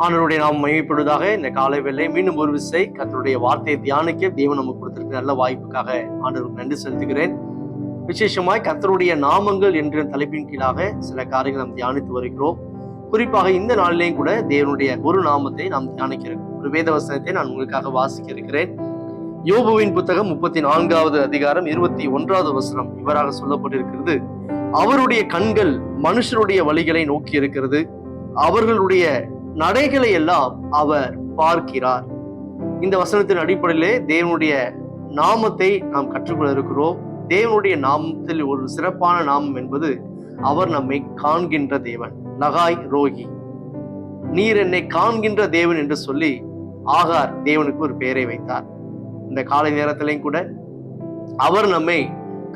ஆண்டவருடைய நாம் மையப்படுவதாக இந்த காலை வேளை மீண்டும் ஒரு விசை கர்த்தருடைய வார்த்தையை தியானிக்க தேவன் நமக்கு கொடுத்திருக்க நல்ல வாய்ப்புக்காக ஆண்டவருக்கு நன்றி செலுத்துகிறேன். விசேஷமாய் கர்த்தருடைய நாமங்கள் என்ற தலைப்பின் கீழாக சில காரியங்கள் நாம் தியானித்து வருகிறோம். குறிப்பாக இந்த நாளிலேயும் கூட தேவனுடைய ஒரு நாமத்தை நாம் தியானிக்கிறோம். ஒரு வேத வசனத்தை நான் உங்களுக்காக வாசிக்க இருக்கிறேன். யோபுவின் புத்தகம் 34வது அதிகாரம் 21வது வசனம் இவராக சொல்லப்பட்டிருக்கிறது. அவருடைய கண்கள் மனுஷருடைய வழிகளை நோக்கி இருக்கிறது, அவர்களுடைய நடைகளை எல்லாம் அவர் பார்க்கிறார். இந்த வசனத்தின் அடிப்படையிலே தேவனுடைய நாமத்தை நாம் கற்றுக்கொள்ள இருக்கிறோம். தேவனுடைய நாமத்தில் ஒரு சிறப்பான நாமம் என்பது அவர் நம்மை காண்கின்ற தேவன். லகாய் ரோகி, நீர் என்னை காண்கின்ற தேவன் என்று சொல்லி ஆகார் தேவனுக்கு ஒரு பெயரை வைத்தார். இந்த காலை நேரத்திலையும் கூட அவர் நம்மை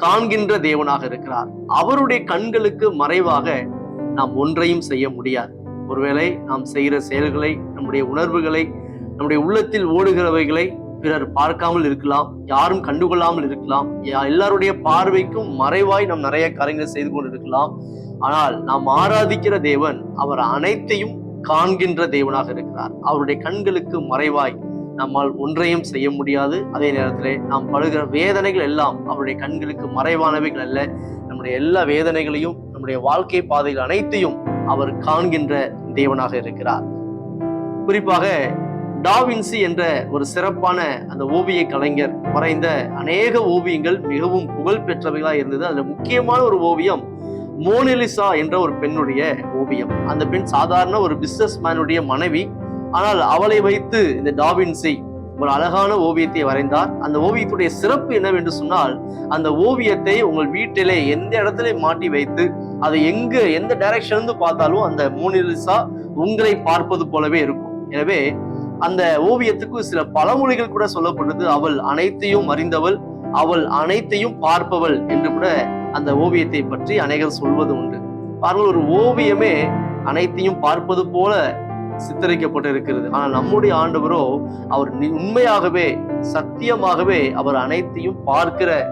காண்கின்ற தேவனாக இருக்கிறார். அவருடைய கண்களுக்கு மறைவாக நாம் ஒன்றையும் செய்ய முடியாது. ஒருவேளை நாம் செய்கிற செயல்களை, நம்முடைய உணர்வுகளை, நம்முடைய உள்ளத்தில் ஓடுகிறவைகளை பிறர் பார்க்காமல் இருக்கலாம், யாரும் கண்டுகொள்ளாமல் இருக்கலாம், எல்லாருடைய பார்வைக்கும் மறைவாய் நாம் நிறைய காரியங்களை செய்து கொண்டு இருக்கலாம். ஆனால் நாம் ஆராதிக்கிற தேவன் அவர் அனைத்தையும் காண்கின்ற தேவனாக இருக்கிறார். அவருடைய கண்களுக்கு மறைவாய் நம்மால் ஒன்றையும் செய்ய முடியாது. அதே நேரத்திலே நாம் படுகிற வேதனைகள் எல்லாம் அவருடைய கண்களுக்கு மறைவானவைகள் அல்ல. நம்முடைய எல்லா வேதனைகளையும், நம்முடைய வாழ்க்கை பாதைகள் அனைத்தையும் அவர் காண்கின்ற தேவனாக இருக்கிறார். குறிப்பாக டாவின்சி என்ற ஒரு சிறப்பான அந்த ஓவிய கலைஞர் வரைந்த அநேக ஓவியங்கள் மிகவும் புகழ் பெற்றவைகளா இருந்தது. அதுல முக்கியமான ஒரு ஓவியம் மோனலிசா என்ற ஒரு பெண்ணுடைய ஓவியம். அந்த பெண் சாதாரண ஒரு பிசினஸ் மேனுடைய மனைவி. ஆனால் அவளை வைத்து இந்த டாவின்சி ஒரு அழகான ஓவியத்தை வரைந்தார். அந்த ஓவியத்துடைய சிறப்பு என்னவென்று சொன்னால், அந்த ஓவியத்தை உங்கள் வீட்டிலே எந்த இடத்துல மாட்டி வைத்து அதை எந்த டைரக்ஷன் இருந்து பார்த்தாலும் அந்த மோனலிசா உங்களை பார்ப்பது போலவே இருக்கும். எனவே அந்த ஓவியத்துக்கு சில பழமொழிகள் கூட சொல்லப்பட்டது. அவள் அனைத்தையும் அறிந்தவள், அவள் அனைத்தையும் பார்ப்பவள் என்று கூட அந்த ஓவியத்தை பற்றி அநேகர் சொல்வது உண்டு. பாருங்கள், ஒரு ஓவியமே அனைத்தையும் பார்ப்பது போல சித்தரிக்கப்பட்டிருக்கிறது. ஆனால் நம்முடைய ஆண்டவரோ அவர் உண்மையாகவே சத்தியமாகவே அவர் அனைத்தையும்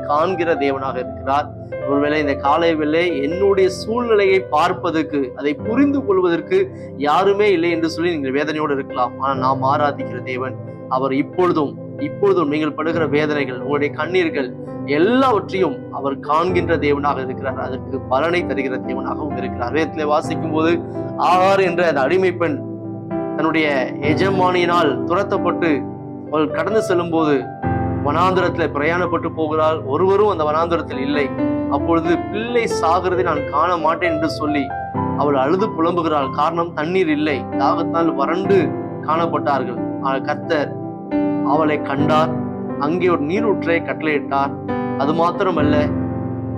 காண்கிற தேவனாக இருக்கிறார். ஒருவேளை இந்த காலை வேளை என்னுடைய சூழ்நிலையை பார்ப்பதற்கு, அதை புரிந்து கொள்வதற்கு யாருமே இல்லை என்று சொல்லி நீங்கள் வேதனையோடு இருக்கலாம். ஆனால் நாம் ஆராதிக்கிற தேவன் அவர் இப்பொழுதும் நீங்கள் படுகிற வேதனைகள், உங்களுடைய கண்ணீர்கள் எல்லாவற்றையும் அவர் காண்கின்ற தேவனாக இருக்கிறார். அதற்கு பலனை தருகிற தேவனாகவும் இருக்கிறார். வேதத்திலே வாசிக்கும் போது ஆகார் என்ற அந்த அடிமை பெண் தன்னுடைய எஜமானியினால் துரத்தப்பட்டு அவள் கடந்து செல்லும் போது வனாந்திரத்துல பிரயாணப்பட்டு போகிறாள். ஒருவரும் அந்த வனாந்திரத்தில் இல்லை. அப்பொழுது பிள்ளை சாகிறதை நான் காண மாட்டேன் என்று சொல்லி அவள் அழுது புலம்புகிறாள். காரணம், தண்ணீர் இல்லை, தாகத்தால் வறண்டு காணப்பட்டார்கள். ஆனால் கர்த்தர் அவளை கண்டார், அங்கே ஒரு நீரூற்றை கட்டளையிட்டார். அது மாத்திரமல்ல,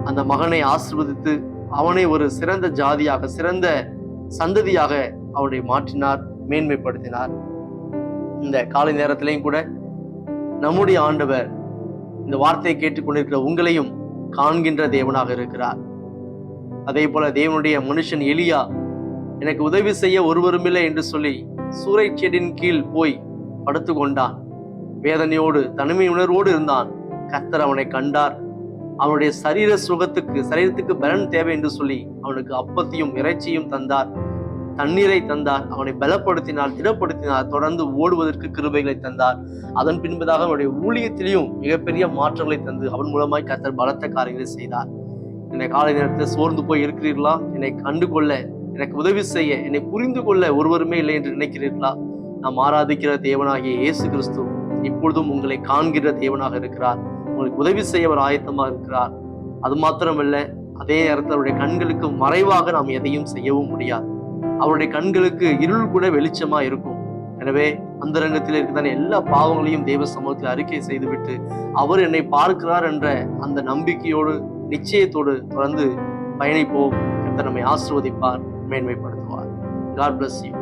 அந்த மகனை ஆசீர்வதித்து அவனை ஒரு சிறந்த ஜாதியாக, சிறந்த சந்ததியாக அவனை மாற்றினார், மேன்மைப்படுத்தினார். இந்த காலை நேரத்திலையும் கூட நம்முடைய ஆண்டவர் இந்த வார்த்தையை கேட்டுக்கொண்டிருக்கிற உங்களையும் காண்கின்ற தேவனாக இருக்கிறார். அதே போல தேவனுடைய மனுஷன் எலியா எனக்கு உதவி செய்ய ஒருவரும் இல்லை என்று சொல்லி சூறை செடியின் கீழ் போய் படுத்து கொண்டான். வேதனையோடு தனிமை உணர்வோடு இருந்தான். கர்த்தர் அவனை கண்டார். அவனுடைய சரீரத்துக்கு பலன் தேவை என்று சொல்லி அவனுக்கு அப்பத்தையும் இறைச்சியும் தந்தார், தண்ணீரை தந்தார், அவனை பலப்படுத்தினார், திடப்படுத்தினார், தொடர்ந்து ஓடுவதற்கு கிருபைகளை தந்தார். அதன் பின்பதாக அவனுடைய ஊழியத்திலையும் மிகப்பெரிய மாற்றங்களை தந்து அவன் மூலமாய் கர்த்தர் பலத்த காரியங்களை செய்தார். என்னை காலை நேரத்தில் சோர்ந்து போய் இருக்கிறீர்களா? என்னை கண்டுகொள்ள, எனக்கு உதவி செய்ய, என்னை புரிந்து கொள்ள ஒருவருமே இல்லை என்று நினைக்கிறீர்களா? நாம் ஆராதிக்கிற தேவனாகிய இயேசு கிறிஸ்து இப்பொழுதும் உங்களை காண்கிற தேவனாக இருக்கிறார். உங்களுக்கு உதவி செய்ய அவர் ஆயத்தமாக இருக்கிறார். அது மாத்திரமல்ல, அதே நேரத்தில் அவருடைய கண்களுக்கு மறைவாக நாம் எதையும் செய்யவும் முடியாது. அவருடைய கண்களுக்கு இருள் கூட வெளிச்சமா இருக்கும். எனவே அந்தரங்கத்தில் இருக்கிற எல்லா பாவங்களையும் தெய்வ சமூகத்தில் அறிக்கை செய்துவிட்டு அவர் என்னை பார்க்கிறார் என்ற அந்த நம்பிக்கையோடு, நிச்சயத்தோடு தொடர்ந்து பயணிப்போம். நம்மை ஆசீர்வதிப்பார், மேன்மைப்படுத்துவார். God bless you.